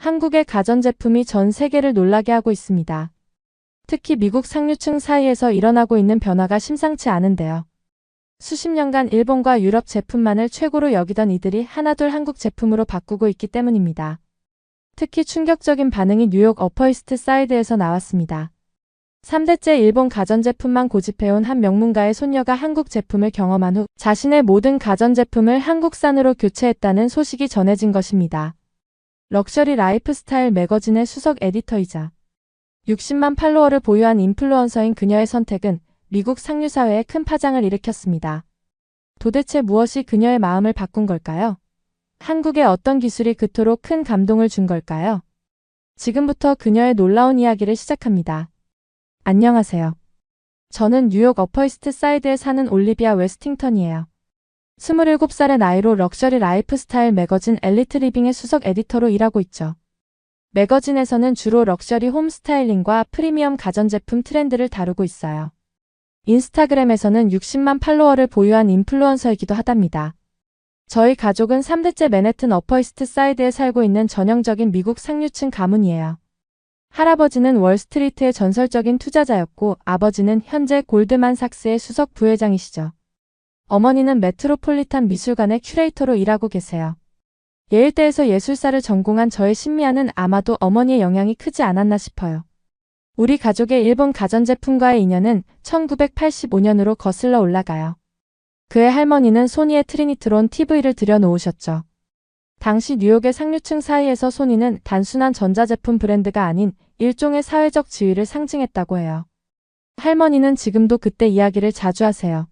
한국의 가전제품이 전 세계를 놀라게 하고 있습니다. 특히 미국 상류층 사이에서 일어나고 있는 변화가 심상치 않은데요. 수십 년간 일본과 유럽 제품만을 최고로 여기던 이들이 하나둘 한국 제품으로 바꾸고 있기 때문입니다. 특히 충격적인 반응이 뉴욕 어퍼이스트 사이드에서 나왔습니다. 3대째 일본 가전제품만 고집해온 한 명문가의 손녀가 한국 제품을 경험한 후 자신의 모든 가전제품을 한국산으로 교체했다는 소식이 전해진 것입니다. 럭셔리 라이프스타일 매거진의 수석 에디터이자 60만 팔로워를 보유한 인플루언서인 그녀의 선택은 미국 상류사회에 큰 파장을 일으켰습니다. 도대체 무엇이 그녀의 마음을 바꾼 걸까요? 한국의 어떤 기술이 그토록 큰 감동을 준 걸까요? 지금부터 그녀의 놀라운 이야기를 시작합니다. 안녕하세요. 저는 뉴욕 어퍼이스트 사이드에 사는 올리비아 웨스팅턴이에요. 27살의 나이로 럭셔리 라이프스타일 매거진 엘리트 리빙의 수석 에디터로 일하고 있죠. 매거진에서는 주로 럭셔리 홈 스타일링과 프리미엄 가전제품 트렌드를 다루고 있어요. 인스타그램에서는 60만 팔로워를 보유한 인플루언서이기도 하답니다. 저희 가족은 3대째 맨해튼 어퍼이스트 사이드에 살고 있는 전형적인 미국 상류층 가문이에요. 할아버지는 월스트리트의 전설적인 투자자였고 아버지는 현재 골드만삭스의 수석 부회장이시죠. 어머니는 메트로폴리탄 미술관의 큐레이터로 일하고 계세요. 예일대에서 예술사를 전공한 저의 신미아는 아마도 어머니의 영향이 크지 않았나 싶어요. 우리 가족의 일본 가전제품과의 인연은 1985년으로 거슬러 올라가요. 그의 할머니는 소니의 트리니트론 TV를 들여놓으셨죠. 당시 뉴욕의 상류층 사이에서 소니는 단순한 전자제품 브랜드가 아닌 일종의 사회적 지위를 상징했다고 해요. 할머니는 지금도 그때 이야기를 자주 하세요.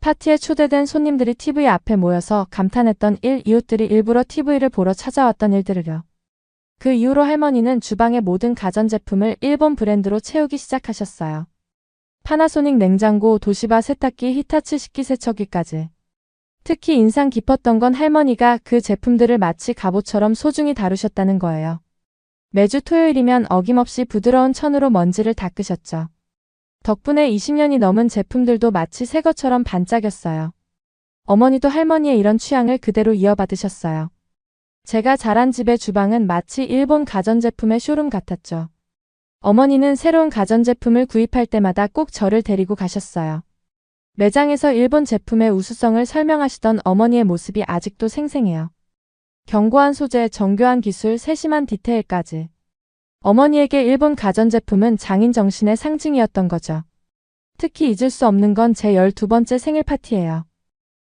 파티에 초대된 손님들이 TV 앞에 모여서 감탄했던 이웃들이 일부러 TV를 보러 찾아왔던 일들을요. 그 이후로 할머니는 주방의 모든 가전제품을 일본 브랜드로 채우기 시작하셨어요. 파나소닉 냉장고, 도시바 세탁기, 히타치 식기세척기까지. 특히 인상 깊었던 건 할머니가 그 제품들을 마치 갑옷처럼 소중히 다루셨다는 거예요. 매주 토요일이면 어김없이 부드러운 천으로 먼지를 닦으셨죠. 덕분에 20년이 넘은 제품들도 마치 새 것처럼 반짝였어요. 어머니도 할머니의 이런 취향을 그대로 이어받으셨어요. 제가 자란 집의 주방은 마치 일본 가전제품의 쇼룸 같았죠. 어머니는 새로운 가전제품을 구입할 때마다 꼭 저를 데리고 가셨어요. 매장에서 일본 제품의 우수성을 설명하시던 어머니의 모습이 아직도 생생해요. 견고한 소재, 정교한 기술, 세심한 디테일까지. 어머니에게 일본 가전제품은 장인 정신의 상징이었던 거죠. 특히 잊을 수 없는 건 제 12번째 생일 파티예요.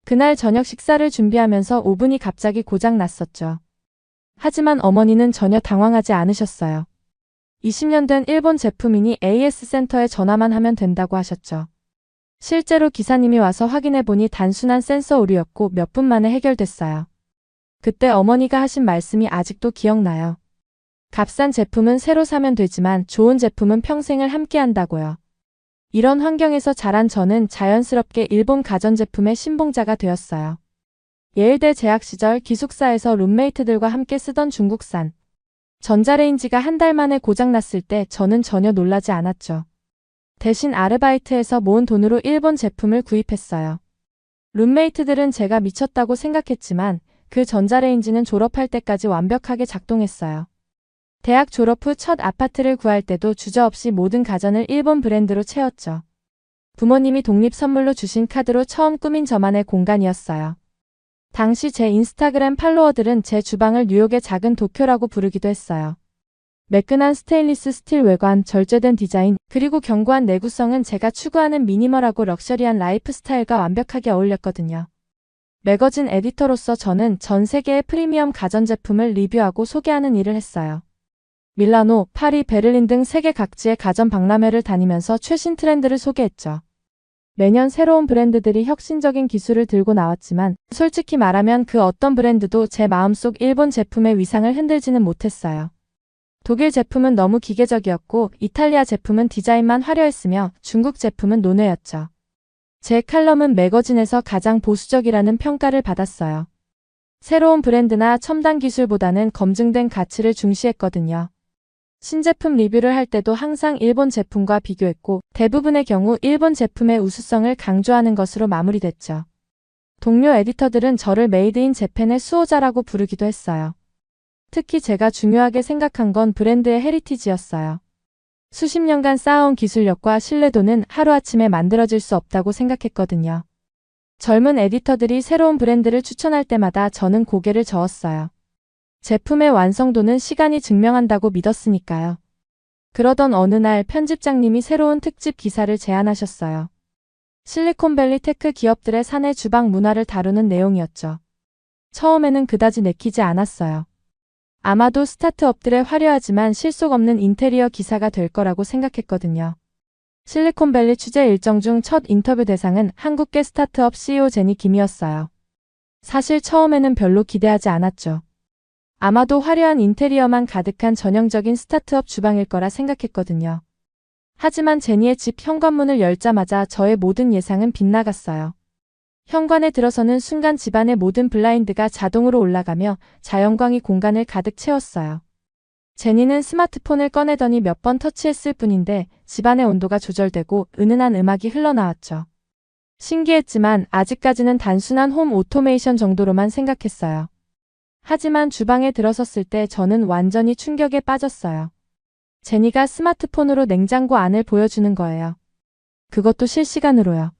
그날 저녁 식사를 준비하면서 오븐이 갑자기 고장 났었죠. 하지만 어머니는 전혀 당황하지 않으셨어요. 20년 된 일본 제품이니 AS 센터에 전화만 하면 된다고 하셨죠. 실제로 기사님이 와서 확인해보니 단순한 센서 오류였고 몇 분 만에 해결됐어요. 그때 어머니가 하신 말씀이 아직도 기억나요. 값싼 제품은 새로 사면 되지만 좋은 제품은 평생을 함께한다고요. 이런 환경에서 자란 저는 자연스럽게 일본 가전제품의 신봉자가 되었어요. 예일대 재학 시절 기숙사에서 룸메이트들과 함께 쓰던 중국산 전자레인지가 한 달 만에 고장났을 때 저는 전혀 놀라지 않았죠. 대신 아르바이트에서 모은 돈으로 일본 제품을 구입했어요. 룸메이트들은 제가 미쳤다고 생각했지만 그 전자레인지는 졸업할 때까지 완벽하게 작동했어요. 대학 졸업 후 첫 아파트를 구할 때도 주저없이 모든 가전을 일본 브랜드로 채웠죠. 부모님이 독립 선물로 주신 카드로 처음 꾸민 저만의 공간이었어요. 당시 제 인스타그램 팔로워들은 제 주방을 뉴욕의 작은 도쿄라고 부르기도 했어요. 매끈한 스테인리스 스틸 외관, 절제된 디자인, 그리고 견고한 내구성은 제가 추구하는 미니멀하고 럭셔리한 라이프 스타일과 완벽하게 어울렸거든요. 매거진 에디터로서 저는 전 세계의 프리미엄 가전제품을 리뷰하고 소개하는 일을 했어요. 밀라노, 파리, 베를린 등 세계 각지의 가전 박람회를 다니면서 최신 트렌드를 소개했죠. 매년 새로운 브랜드들이 혁신적인 기술을 들고 나왔지만 솔직히 말하면 그 어떤 브랜드도 제 마음속 일본 제품의 위상을 흔들지는 못했어요. 독일 제품은 너무 기계적이었고 이탈리아 제품은 디자인만 화려했으며 중국 제품은 논외였죠. 제 칼럼은 매거진에서 가장 보수적이라는 평가를 받았어요. 새로운 브랜드나 첨단 기술보다는 검증된 가치를 중시했거든요. 신제품 리뷰를 할 때도 항상 일본 제품과 비교했고 대부분의 경우 일본 제품의 우수성을 강조하는 것으로 마무리됐죠. 동료 에디터들은 저를 메이드 인 재팬의 수호자라고 부르기도 했어요. 특히 제가 중요하게 생각한 건 브랜드의 헤리티지였어요. 수십 년간 쌓아온 기술력과 신뢰도는 하루아침에 만들어질 수 없다고 생각했거든요. 젊은 에디터들이 새로운 브랜드를 추천할 때마다 저는 고개를 저었어요. 제품의 완성도는 시간이 증명한다고 믿었으니까요. 그러던 어느 날 편집장님이 새로운 특집 기사를 제안하셨어요. 실리콘밸리 테크 기업들의 사내 주방 문화를 다루는 내용이었죠. 처음에는 그다지 내키지 않았어요. 아마도 스타트업들의 화려하지만 실속 없는 인테리어 기사가 될 거라고 생각했거든요. 실리콘밸리 취재 일정 중 첫 인터뷰 대상은 한국계 스타트업 CEO 제니 김이었어요. 사실 처음에는 별로 기대하지 않았죠. 아마도 화려한 인테리어만 가득한 전형적인 스타트업 주방일 거라 생각했거든요. 하지만 제니의 집 현관문을 열자마자 저의 모든 예상은 빗나갔어요. 현관에 들어서는 순간 집안의 모든 블라인드가 자동으로 올라가며 자연광이 공간을 가득 채웠어요. 제니는 스마트폰을 꺼내더니 몇 번 터치했을 뿐인데 집안의 온도가 조절되고 은은한 음악이 흘러나왔죠. 신기했지만 아직까지는 단순한 홈 오토메이션 정도로만 생각했어요. 하지만 주방에 들어섰을 때 저는 완전히 충격에 빠졌어요. 제니가 스마트폰으로 냉장고 안을 보여주는 거예요. 그것도 실시간으로요.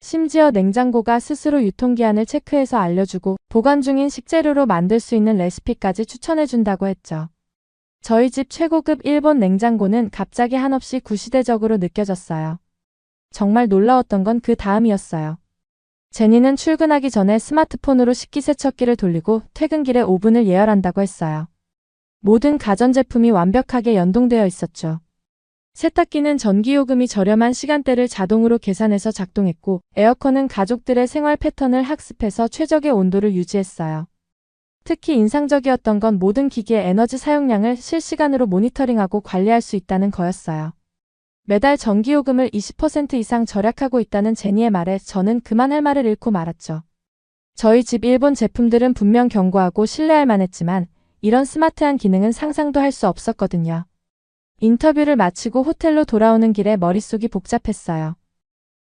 심지어 냉장고가 스스로 유통기한을 체크해서 알려주고 보관 중인 식재료로 만들 수 있는 레시피까지 추천해준다고 했죠. 저희 집 최고급 일본 냉장고는 갑자기 한없이 구시대적으로 느껴졌어요. 정말 놀라웠던 건 그 다음이었어요. 제니는 출근하기 전에 스마트폰으로 식기세척기를 돌리고 퇴근길에 오븐을 예열한다고 했어요. 모든 가전제품이 완벽하게 연동되어 있었죠. 세탁기는 전기요금이 저렴한 시간대를 자동으로 계산해서 작동했고 에어컨은 가족들의 생활 패턴을 학습해서 최적의 온도를 유지했어요. 특히 인상적이었던 건 모든 기기의 에너지 사용량을 실시간으로 모니터링하고 관리할 수 있다는 거였어요. 매달 전기요금을 20% 이상 절약하고 있다는 제니의 말에 저는 그만할 말을 잃고 말았죠. 저희 집 일본 제품들은 분명 견고하고 신뢰할 만했지만 이런 스마트한 기능은 상상도 할 수 없었거든요. 인터뷰를 마치고 호텔로 돌아오는 길에 머릿속이 복잡했어요.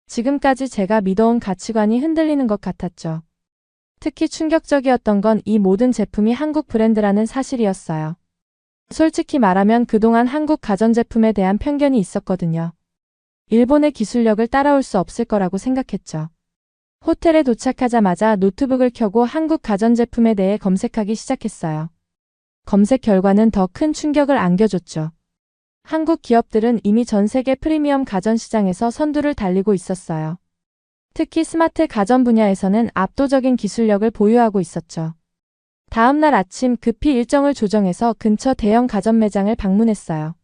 지금까지 제가 믿어온 가치관이 흔들리는 것 같았죠. 특히 충격적이었던 건 이 모든 제품이 한국 브랜드라는 사실이었어요. 솔직히 말하면 그동안 한국 가전제품에 대한 편견이 있었거든요. 일본의 기술력을 따라올 수 없을 거라고 생각했죠. 호텔에 도착하자마자 노트북을 켜고 한국 가전제품에 대해 검색하기 시작했어요. 검색 결과는 더 큰 충격을 안겨줬죠. 한국 기업들은 이미 전 세계 프리미엄 가전 시장에서 선두를 달리고 있었어요. 특히 스마트 가전 분야에서는 압도적인 기술력을 보유하고 있었죠. 다음 날 아침 급히 일정을 조정해서 근처 대형 가전 매장을 방문했어요.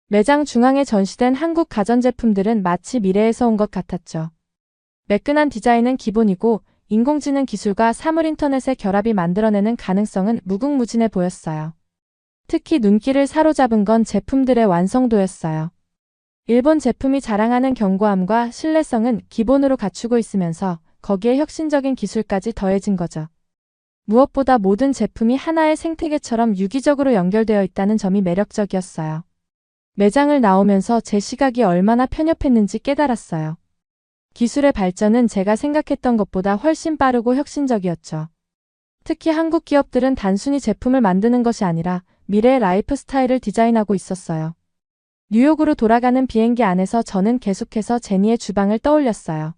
매장 중앙에 전시된 한국 가전제품들은 마치 미래에서 온 것 같았죠. 매끈한 디자인은 기본이고 인공지능 기술과 사물 인터넷의 결합이 만들어내는 가능성은 무궁무진해 보였어요. 특히 눈길을 사로잡은 건 제품들의 완성도였어요. 일본 제품이 자랑하는 견고함과 신뢰성은 기본으로 갖추고 있으면서 거기에 혁신적인 기술까지 더해진 거죠. 무엇보다 모든 제품이 하나의 생태계처럼 유기적으로 연결되어 있다는 점이 매력적이었어요. 매장을 나오면서 제 시각이 얼마나 편협했는지 깨달았어요. 기술의 발전은 제가 생각했던 것보다 훨씬 빠르고 혁신적이었죠. 특히 한국 기업들은 단순히 제품을 만드는 것이 아니라 미래의 라이프 스타일을 디자인하고 있었어요. 뉴욕으로 돌아가는 비행기 안에서 저는 계속해서 제니의 주방을 떠올렸어요.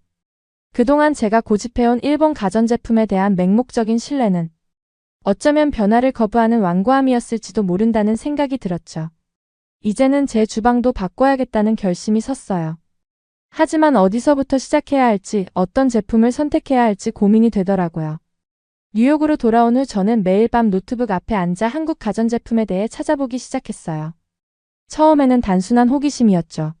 그동안 제가 고집해온 일본 가전제품에 대한 맹목적인 신뢰는 어쩌면 변화를 거부하는 완고함이었을지도 모른다는 생각이 들었죠. 이제는 제 주방도 바꿔야겠다는 결심이 섰어요. 하지만 어디서부터 시작해야 할지, 어떤 제품을 선택해야 할지 고민이 되더라고요. 뉴욕으로 돌아온 후 저는 매일 밤 노트북 앞에 앉아 한국 가전제품에 대해 찾아보기 시작했어요. 처음에는 단순한 호기심이었죠.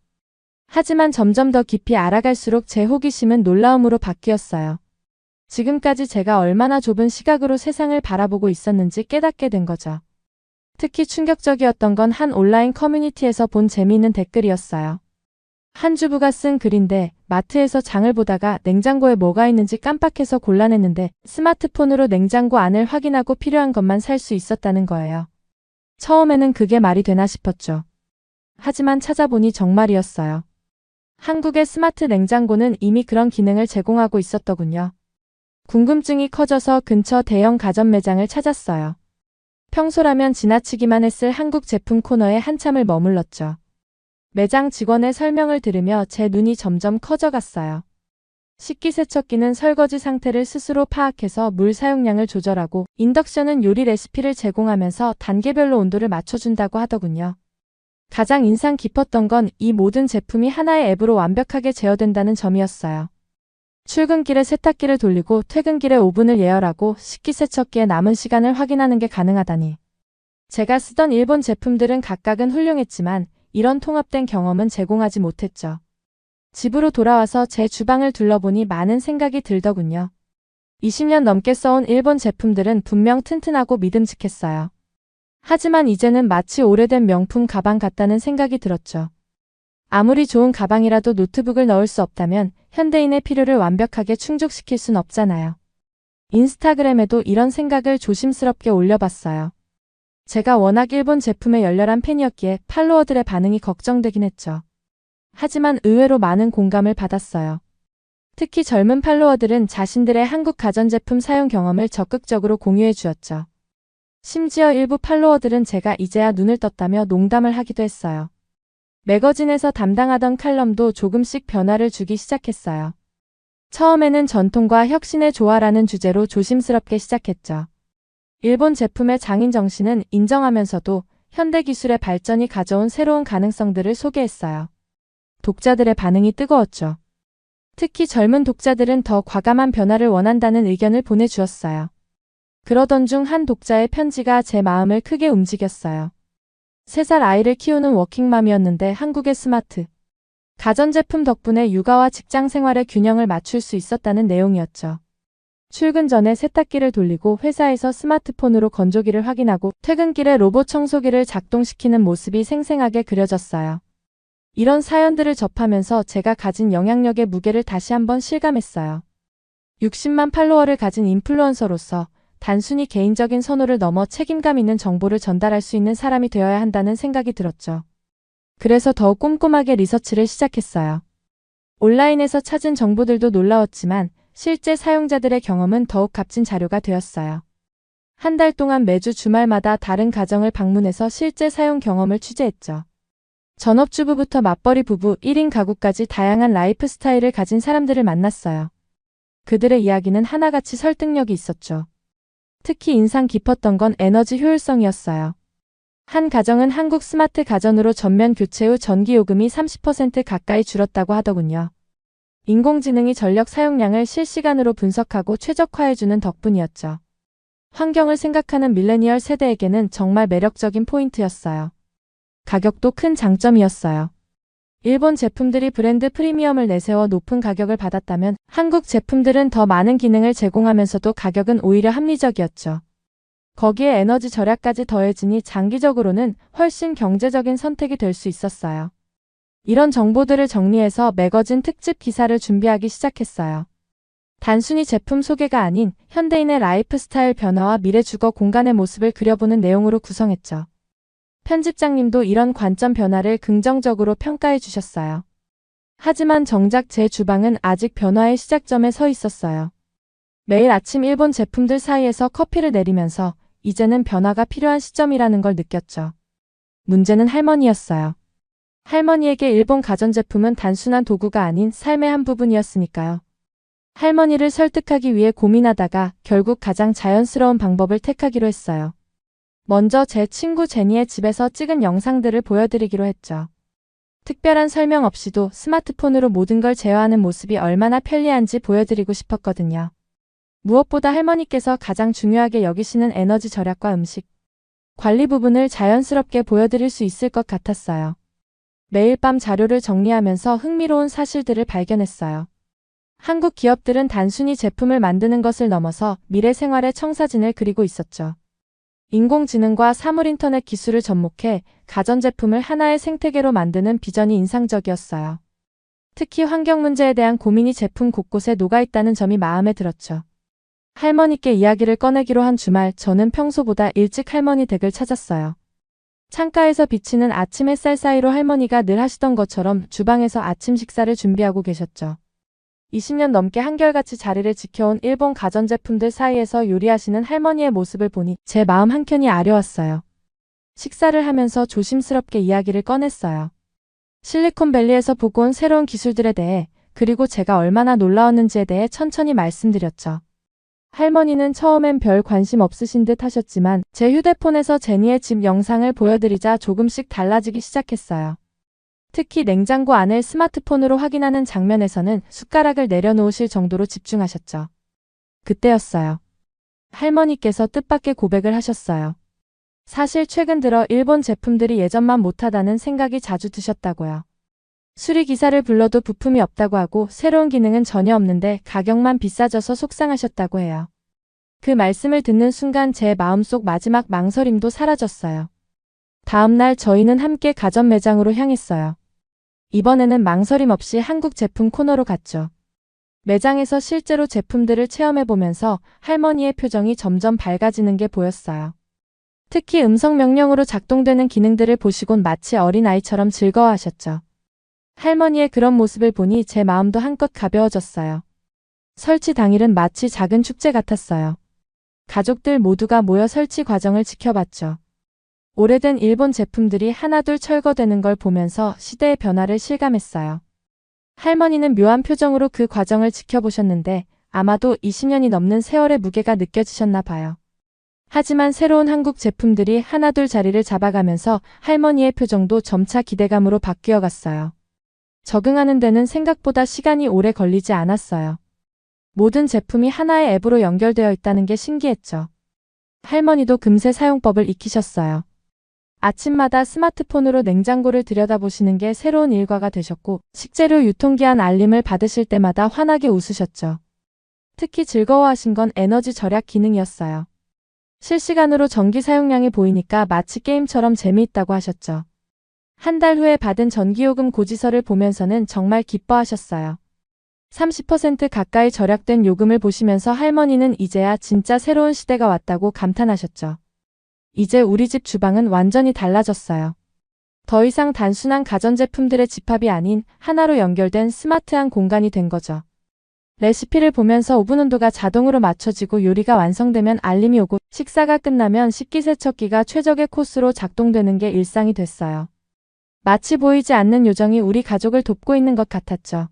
하지만 점점 더 깊이 알아갈수록 제 호기심은 놀라움으로 바뀌었어요. 지금까지 제가 얼마나 좁은 시각으로 세상을 바라보고 있었는지 깨닫게 된 거죠. 특히 충격적이었던 건 한 온라인 커뮤니티에서 본 재미있는 댓글이었어요. 한 주부가 쓴 글인데 마트에서 장을 보다가 냉장고에 뭐가 있는지 깜빡해서 곤란했는데 스마트폰으로 냉장고 안을 확인하고 필요한 것만 살 수 있었다는 거예요. 처음에는 그게 말이 되나 싶었죠. 하지만 찾아보니 정말이었어요. 한국의 스마트 냉장고는 이미 그런 기능을 제공하고 있었더군요. 궁금증이 커져서 근처 대형 가전 매장을 찾았어요. 평소라면 지나치기만 했을 한국 제품 코너에 한참을 머물렀죠. 매장 직원의 설명을 들으며 제 눈이 점점 커져갔어요. 식기세척기는 설거지 상태를 스스로 파악해서 물 사용량을 조절하고, 인덕션은 요리 레시피를 제공하면서 단계별로 온도를 맞춰준다고 하더군요. 가장 인상 깊었던 건 이 모든 제품이 하나의 앱으로 완벽하게 제어된다는 점이었어요. 출근길에 세탁기를 돌리고 퇴근길에 오븐을 예열하고 식기세척기에 남은 시간을 확인하는 게 가능하다니. 제가 쓰던 일본 제품들은 각각은 훌륭했지만 이런 통합된 경험은 제공하지 못했죠. 집으로 돌아와서 제 주방을 둘러보니 많은 생각이 들더군요. 20년 넘게 써온 일본 제품들은 분명 튼튼하고 믿음직했어요. 하지만 이제는 마치 오래된 명품 가방 같다는 생각이 들었죠. 아무리 좋은 가방이라도 노트북을 넣을 수 없다면 현대인의 필요를 완벽하게 충족시킬 순 없잖아요. 인스타그램에도 이런 생각을 조심스럽게 올려봤어요. 제가 워낙 일본 제품의 열렬한 팬이었기에 팔로워들의 반응이 걱정되긴 했죠. 하지만 의외로 많은 공감을 받았어요. 특히 젊은 팔로워들은 자신들의 한국 가전제품 사용 경험을 적극적으로 공유해 주었죠. 심지어 일부 팔로워들은 제가 이제야 눈을 떴다며 농담을 하기도 했어요. 매거진에서 담당하던 칼럼도 조금씩 변화를 주기 시작했어요. 처음에는 전통과 혁신의 조화라는 주제로 조심스럽게 시작했죠. 일본 제품의 장인 정신은 인정하면서도 현대 기술의 발전이 가져온 새로운 가능성들을 소개했어요. 독자들의 반응이 뜨거웠죠. 특히 젊은 독자들은 더 과감한 변화를 원한다는 의견을 보내주었어요. 그러던 중 한 독자의 편지가 제 마음을 크게 움직였어요. 3살 아이를 키우는 워킹맘이었는데 한국의 스마트 가전제품 덕분에 육아와 직장 생활의 균형을 맞출 수 있었다는 내용이었죠. 출근 전에 세탁기를 돌리고 회사에서 스마트폰으로 건조기를 확인하고 퇴근길에 로봇 청소기를 작동시키는 모습이 생생하게 그려졌어요. 이런 사연들을 접하면서 제가 가진 영향력의 무게를 다시 한번 실감했어요. 60만 팔로워를 가진 인플루언서로서 단순히 개인적인 선호를 넘어 책임감 있는 정보를 전달할 수 있는 사람이 되어야 한다는 생각이 들었죠. 그래서 더욱 꼼꼼하게 리서치를 시작했어요. 온라인에서 찾은 정보들도 놀라웠지만 실제 사용자들의 경험은 더욱 값진 자료가 되었어요. 한 달 동안 매주 주말마다 다른 가정을 방문해서 실제 사용 경험을 취재했죠. 전업주부부터 맞벌이 부부, 1인 가구까지 다양한 라이프 스타일을 가진 사람들을 만났어요. 그들의 이야기는 하나같이 설득력이 있었죠. 특히 인상 깊었던 건 에너지 효율성이었어요. 한 가정은 한국 스마트 가전으로 전면 교체 후 전기 요금이 30% 가까이 줄었다고 하더군요. 인공지능이 전력 사용량을 실시간으로 분석하고 최적화해주는 덕분이었죠. 환경을 생각하는 밀레니얼 세대에게는 정말 매력적인 포인트였어요. 가격도 큰 장점이었어요. 일본 제품들이 브랜드 프리미엄을 내세워 높은 가격을 받았다면 한국 제품들은 더 많은 기능을 제공하면서도 가격은 오히려 합리적이었죠. 거기에 에너지 절약까지 더해지니 장기적으로는 훨씬 경제적인 선택이 될 수 있었어요. 이런 정보들을 정리해서 매거진 특집 기사를 준비하기 시작했어요. 단순히 제품 소개가 아닌 현대인의 라이프 스타일 변화와 미래 주거 공간의 모습을 그려보는 내용으로 구성했죠. 편집장님도 이런 관점 변화를 긍정적으로 평가해 주셨어요. 하지만 정작 제 주방은 아직 변화의 시작점에 서 있었어요. 매일 아침 일본 제품들 사이에서 커피를 내리면서 이제는 변화가 필요한 시점이라는 걸 느꼈죠. 문제는 할머니였어요. 할머니에게 일본 가전제품은 단순한 도구가 아닌 삶의 한 부분이었으니까요. 할머니를 설득하기 위해 고민하다가 결국 가장 자연스러운 방법을 택하기로 했어요. 먼저 제 친구 제니의 집에서 찍은 영상들을 보여드리기로 했죠. 특별한 설명 없이도 스마트폰으로 모든 걸 제어하는 모습이 얼마나 편리한지 보여드리고 싶었거든요. 무엇보다 할머니께서 가장 중요하게 여기시는 에너지 절약과 음식 관리 부분을 자연스럽게 보여드릴 수 있을 것 같았어요. 매일 밤 자료를 정리하면서 흥미로운 사실들을 발견했어요. 한국 기업들은 단순히 제품을 만드는 것을 넘어서 미래 생활의 청사진을 그리고 있었죠. 인공지능과 사물인터넷 기술을 접목해 가전제품을 하나의 생태계로 만드는 비전이 인상적이었어요. 특히 환경 문제에 대한 고민이 제품 곳곳에 녹아있다는 점이 마음에 들었죠. 할머니께 이야기를 꺼내기로 한 주말, 저는 평소보다 일찍 할머니 댁을 찾았어요. 창가에서 비치는 아침 햇살 사이로 할머니가 늘 하시던 것처럼 주방에서 아침 식사를 준비하고 계셨죠. 20년 넘게 한결같이 자리를 지켜온 일본 가전제품들 사이에서 요리하시는 할머니의 모습을 보니 제 마음 한켠이 아려왔어요. 식사를 하면서 조심스럽게 이야기를 꺼냈어요. 실리콘밸리에서 보고 온 새로운 기술들에 대해, 그리고 제가 얼마나 놀라웠는지에 대해 천천히 말씀드렸죠. 할머니는 처음엔 별 관심 없으신 듯 하셨지만 제 휴대폰에서 제니의 집 영상을 보여드리자 조금씩 달라지기 시작했어요. 특히 냉장고 안을 스마트폰으로 확인하는 장면에서는 숟가락을 내려놓으실 정도로 집중하셨죠. 그때였어요. 할머니께서 뜻밖의 고백을 하셨어요. 사실 최근 들어 일본 제품들이 예전만 못하다는 생각이 자주 드셨다고요. 수리기사를 불러도 부품이 없다고 하고 새로운 기능은 전혀 없는데 가격만 비싸져서 속상하셨다고 해요. 그 말씀을 듣는 순간 제 마음속 마지막 망설임도 사라졌어요. 다음 날 저희는 함께 가전 매장으로 향했어요. 이번에는 망설임 없이 한국 제품 코너로 갔죠. 매장에서 실제로 제품들을 체험해보면서 할머니의 표정이 점점 밝아지는 게 보였어요. 특히 음성 명령으로 작동되는 기능들을 보시곤 마치 어린아이처럼 즐거워하셨죠. 할머니의 그런 모습을 보니 제 마음도 한껏 가벼워졌어요. 설치 당일은 마치 작은 축제 같았어요. 가족들 모두가 모여 설치 과정을 지켜봤죠. 오래된 일본 제품들이 하나둘 철거되는 걸 보면서 시대의 변화를 실감했어요. 할머니는 묘한 표정으로 그 과정을 지켜보셨는데 아마도 20년이 넘는 세월의 무게가 느껴지셨나 봐요. 하지만 새로운 한국 제품들이 하나둘 자리를 잡아가면서 할머니의 표정도 점차 기대감으로 바뀌어 갔어요. 적응하는 데는 생각보다 시간이 오래 걸리지 않았어요. 모든 제품이 하나의 앱으로 연결되어 있다는 게 신기했죠. 할머니도 금세 사용법을 익히셨어요. 아침마다 스마트폰으로 냉장고를 들여다보시는 게 새로운 일과가 되셨고, 식재료 유통기한 알림을 받으실 때마다 환하게 웃으셨죠. 특히 즐거워하신 건 에너지 절약 기능이었어요. 실시간으로 전기 사용량이 보이니까 마치 게임처럼 재미있다고 하셨죠. 한 달 후에 받은 전기요금 고지서를 보면서는 정말 기뻐하셨어요. 30% 가까이 절약된 요금을 보시면서 할머니는 이제야 진짜 새로운 시대가 왔다고 감탄하셨죠. 이제 우리 집 주방은 완전히 달라졌어요. 더 이상 단순한 가전제품들의 집합이 아닌 하나로 연결된 스마트한 공간이 된 거죠. 레시피를 보면서 오븐 온도가 자동으로 맞춰지고 요리가 완성되면 알림이 오고 식사가 끝나면 식기세척기가 최적의 코스로 작동되는 게 일상이 됐어요. 마치 보이지 않는 요정이 우리 가족을 돕고 있는 것 같았죠.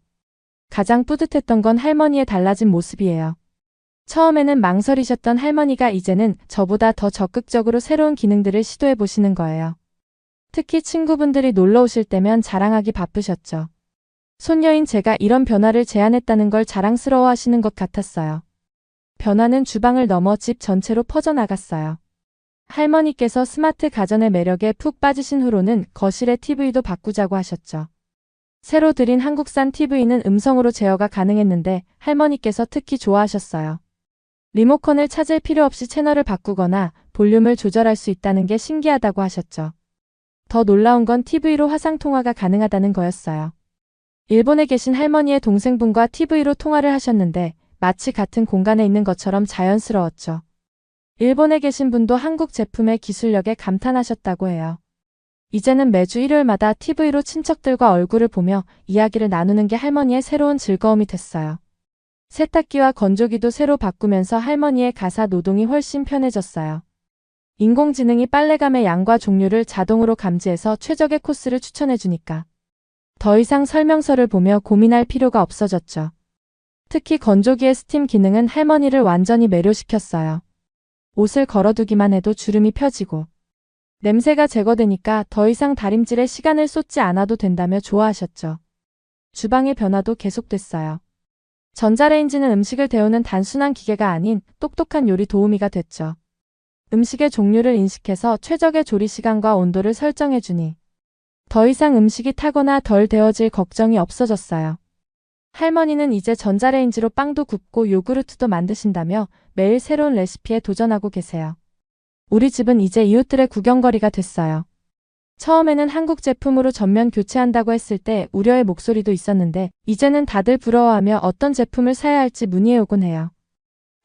가장 뿌듯했던 건 할머니의 달라진 모습이에요. 처음에는 망설이셨던 할머니가 이제는 저보다 더 적극적으로 새로운 기능들을 시도해 보시는 거예요. 특히 친구분들이 놀러 오실 때면 자랑하기 바쁘셨죠. 손녀인 제가 이런 변화를 제안했다는 걸 자랑스러워 하시는 것 같았어요. 변화는 주방을 넘어 집 전체로 퍼져나갔어요. 할머니께서 스마트 가전의 매력에 푹 빠지신 후로는 거실의 TV도 바꾸자고 하셨죠. 새로 들인 한국산 TV는 음성으로 제어가 가능했는데 할머니께서 특히 좋아하셨어요. 리모컨을 찾을 필요 없이 채널을 바꾸거나 볼륨을 조절할 수 있다는 게 신기하다고 하셨죠. 더 놀라운 건 TV로 화상통화가 가능하다는 거였어요. 일본에 계신 할머니의 동생분과 TV로 통화를 하셨는데 마치 같은 공간에 있는 것처럼 자연스러웠죠. 일본에 계신 분도 한국 제품의 기술력에 감탄하셨다고 해요. 이제는 매주 일요일마다 TV로 친척들과 얼굴을 보며 이야기를 나누는 게 할머니의 새로운 즐거움이 됐어요. 세탁기와 건조기도 새로 바꾸면서 할머니의 가사 노동이 훨씬 편해졌어요. 인공지능이 빨래감의 양과 종류를 자동으로 감지해서 최적의 코스를 추천해주니까 더 이상 설명서를 보며 고민할 필요가 없어졌죠. 특히 건조기의 스팀 기능은 할머니를 완전히 매료시켰어요. 옷을 걸어두기만 해도 주름이 펴지고 냄새가 제거되니까 더 이상 다림질에 시간을 쏟지 않아도 된다며 좋아하셨죠. 주방의 변화도 계속됐어요. 전자레인지는 음식을 데우는 단순한 기계가 아닌 똑똑한 요리 도우미가 됐죠. 음식의 종류를 인식해서 최적의 조리 시간과 온도를 설정해주니 더 이상 음식이 타거나 덜 데워질 걱정이 없어졌어요. 할머니는 이제 전자레인지로 빵도 굽고 요구르트도 만드신다며 매일 새로운 레시피에 도전하고 계세요. 우리 집은 이제 이웃들의 구경거리가 됐어요. 처음에는 한국 제품으로 전면 교체한다고 했을 때 우려의 목소리도 있었는데 이제는 다들 부러워하며 어떤 제품을 사야 할지 문의해오곤 해요.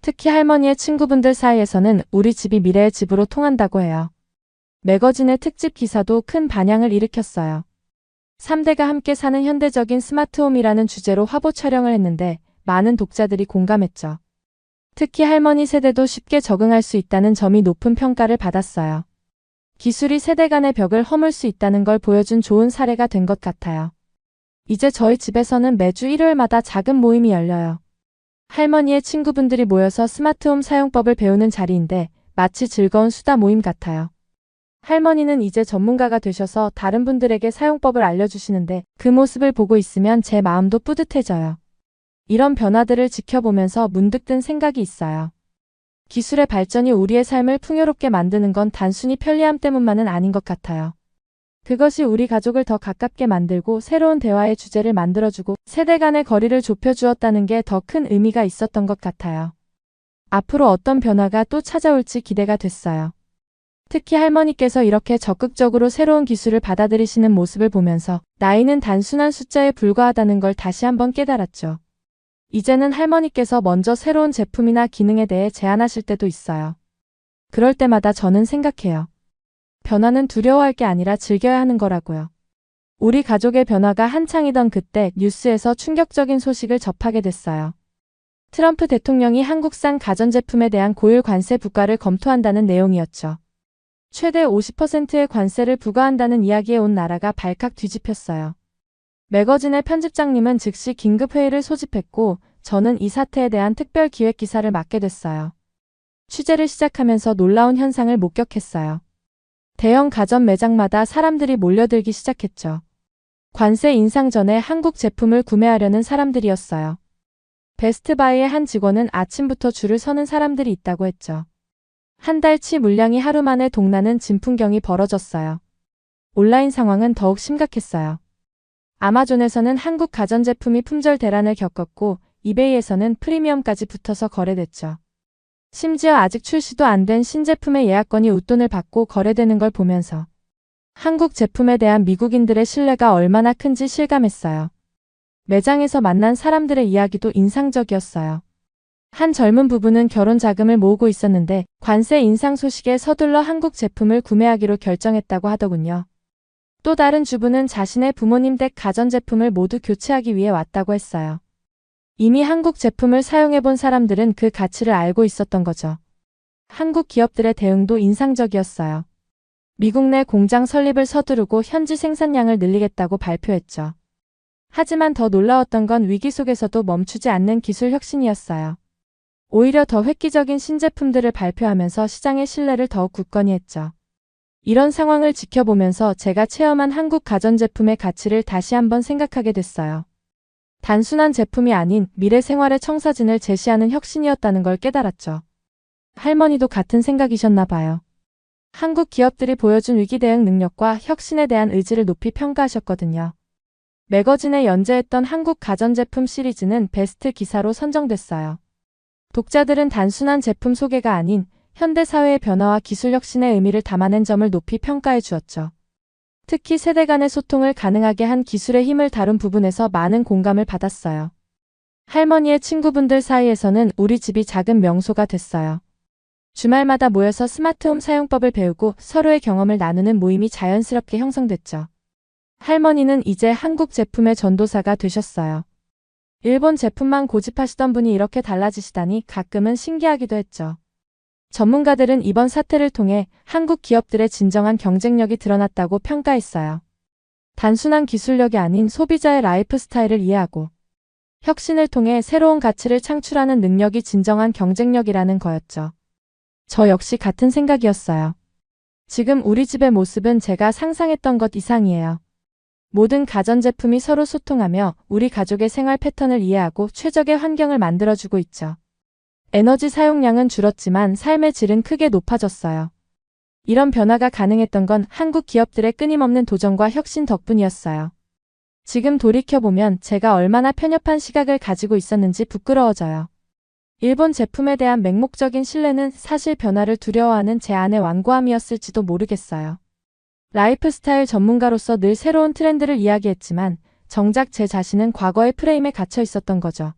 특히 할머니의 친구분들 사이에서는 우리 집이 미래의 집으로 통한다고 해요. 매거진의 특집 기사도 큰 반향을 일으켰어요. 3대가 함께 사는 현대적인 스마트홈이라는 주제로 화보 촬영을 했는데 많은 독자들이 공감했죠. 특히 할머니 세대도 쉽게 적응할 수 있다는 점이 높은 평가를 받았어요. 기술이 세대 간의 벽을 허물 수 있다는 걸 보여준 좋은 사례가 된 것 같아요. 이제 저희 집에서는 매주 일요일마다 작은 모임이 열려요. 할머니의 친구분들이 모여서 스마트홈 사용법을 배우는 자리인데 마치 즐거운 수다 모임 같아요. 할머니는 이제 전문가가 되셔서 다른 분들에게 사용법을 알려주시는데 그 모습을 보고 있으면 제 마음도 뿌듯해져요. 이런 변화들을 지켜보면서 문득 든 생각이 있어요. 기술의 발전이 우리의 삶을 풍요롭게 만드는 건 단순히 편리함 때문만은 아닌 것 같아요. 그것이 우리 가족을 더 가깝게 만들고 새로운 대화의 주제를 만들어주고 세대 간의 거리를 좁혀주었다는 게 더 큰 의미가 있었던 것 같아요. 앞으로 어떤 변화가 또 찾아올지 기대가 됐어요. 특히 할머니께서 이렇게 적극적으로 새로운 기술을 받아들이시는 모습을 보면서 나이는 단순한 숫자에 불과하다는 걸 다시 한번 깨달았죠. 이제는 할머니께서 먼저 새로운 제품이나 기능에 대해 제안하실 때도 있어요. 그럴 때마다 저는 생각해요. 변화는 두려워할 게 아니라 즐겨야 하는 거라고요. 우리 가족의 변화가 한창이던 그때 뉴스에서 충격적인 소식을 접하게 됐어요. 트럼프 대통령이 한국산 가전제품에 대한 고율 관세 부과를 검토한다는 내용이었죠. 최대 50%의 관세를 부과한다는 이야기에 온 나라가 발칵 뒤집혔어요. 매거진의 편집장님은 즉시 긴급회의를 소집했고 저는 이 사태에 대한 특별 기획 기사를 맡게 됐어요. 취재를 시작하면서 놀라운 현상을 목격했어요. 대형 가전 매장마다 사람들이 몰려들기 시작했죠. 관세 인상 전에 한국 제품을 구매하려는 사람들이었어요. 베스트바이의 한 직원은 아침부터 줄을 서는 사람들이 있다고 했죠. 한 달치 물량이 하루 만에 동나는 진풍경이 벌어졌어요. 온라인 상황은 더욱 심각했어요. 아마존에서는 한국 가전제품이 품절 대란을 겪었고 이베이에서는 프리미엄까지 붙어서 거래됐죠. 심지어 아직 출시도 안 된 신제품의 예약건이 웃돈을 받고 거래되는 걸 보면서 한국 제품에 대한 미국인들의 신뢰가 얼마나 큰지 실감했어요. 매장에서 만난 사람들의 이야기도 인상적이었어요. 한 젊은 부부는 결혼 자금을 모으고 있었는데 관세 인상 소식에 서둘러 한국 제품을 구매하기로 결정했다고 하더군요. 또 다른 주부는 자신의 부모님 댁 가전제품을 모두 교체하기 위해 왔다고 했어요. 이미 한국 제품을 사용해본 사람들은 그 가치를 알고 있었던 거죠. 한국 기업들의 대응도 인상적이었어요. 미국 내 공장 설립을 서두르고 현지 생산량을 늘리겠다고 발표했죠. 하지만 더 놀라웠던 건 위기 속에서도 멈추지 않는 기술 혁신이었어요. 오히려 더 획기적인 신제품들을 발표하면서 시장의 신뢰를 더욱 굳건히 했죠. 이런 상황을 지켜보면서 제가 체험한 한국 가전제품의 가치를 다시 한번 생각하게 됐어요. 단순한 제품이 아닌 미래 생활의 청사진을 제시하는 혁신이었다는 걸 깨달았죠. 할머니도 같은 생각이셨나 봐요. 한국 기업들이 보여준 위기 대응 능력과 혁신에 대한 의지를 높이 평가하셨거든요. 매거진에 연재했던 한국 가전제품 시리즈는 베스트 기사로 선정됐어요. 독자들은 단순한 제품 소개가 아닌 현대사회의 변화와 기술 혁신의 의미를 담아낸 점을 높이 평가해 주었죠. 특히 세대 간의 소통을 가능하게 한 기술의 힘을 다룬 부분에서 많은 공감을 받았어요. 할머니의 친구분들 사이에서는 우리 집이 작은 명소가 됐어요. 주말마다 모여서 스마트홈 사용법을 배우고 서로의 경험을 나누는 모임이 자연스럽게 형성됐죠. 할머니는 이제 한국 제품의 전도사가 되셨어요. 일본 제품만 고집하시던 분이 이렇게 달라지시다니 가끔은 신기하기도 했죠. 전문가들은 이번 사태를 통해 한국 기업들의 진정한 경쟁력이 드러났다고 평가했어요. 단순한 기술력이 아닌 소비자의 라이프 스타일을 이해하고 혁신을 통해 새로운 가치를 창출하는 능력이 진정한 경쟁력이라는 거였죠. 저 역시 같은 생각이었어요. 지금 우리 집의 모습은 제가 상상했던 것 이상이에요. 모든 가전제품이 서로 소통하며 우리 가족의 생활 패턴을 이해하고 최적의 환경을 만들어주고 있죠. 에너지 사용량은 줄었지만 삶의 질은 크게 높아졌어요. 이런 변화가 가능했던 건 한국 기업들의 끊임없는 도전과 혁신 덕분이었어요. 지금 돌이켜보면 제가 얼마나 편협한 시각을 가지고 있었는지 부끄러워져요. 일본 제품에 대한 맹목적인 신뢰는 사실 변화를 두려워하는 제 안의 완고함이었을지도 모르겠어요. 라이프 스타일 전문가로서 늘 새로운 트렌드를 이야기했지만 정작 제 자신은 과거의 프레임에 갇혀 있었던 거죠.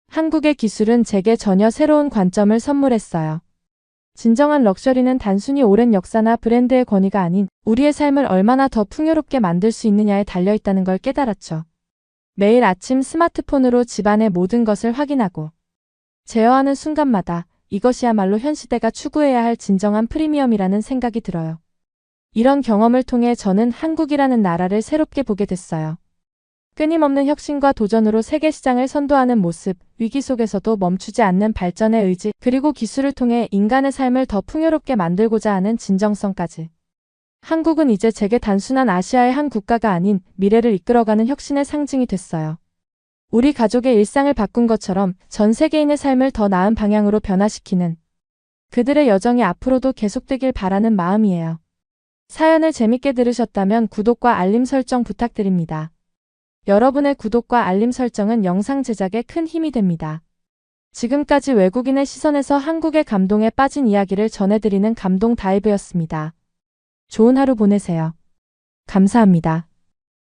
한국의 기술은 제게 전혀 새로운 관점을 선물했어요. 진정한 럭셔리는 단순히 오랜 역사나 브랜드의 권위가 아닌 우리의 삶을 얼마나 더 풍요롭게 만들 수 있느냐에 달려있다는 걸 깨달았죠. 매일 아침 스마트폰으로 집안의 모든 것을 확인하고 제어하는 순간마다 이것이야말로 현 시대가 추구해야 할 진정한 프리미엄이라는 생각이 들어요. 이런 경험을 통해 저는 한국이라는 나라를 새롭게 보게 됐어요. 끊임없는 혁신과 도전으로 세계 시장을 선도하는 모습, 위기 속에서도 멈추지 않는 발전의 의지, 그리고 기술을 통해 인간의 삶을 더 풍요롭게 만들고자 하는 진정성까지. 한국은 이제 제게 단순한 아시아의 한 국가가 아닌 미래를 이끌어가는 혁신의 상징이 됐어요. 우리 가족의 일상을 바꾼 것처럼 전 세계인의 삶을 더 나은 방향으로 변화시키는 그들의 여정이 앞으로도 계속되길 바라는 마음이에요. 사연을 재밌게 들으셨다면 구독과 알림 설정 부탁드립니다. 여러분의 구독과 알림 설정은 영상 제작에 큰 힘이 됩니다. 지금까지 외국인의 시선에서 한국의 감동에 빠진 이야기를 전해드리는 감동 다이브였습니다. 좋은 하루 보내세요. 감사합니다.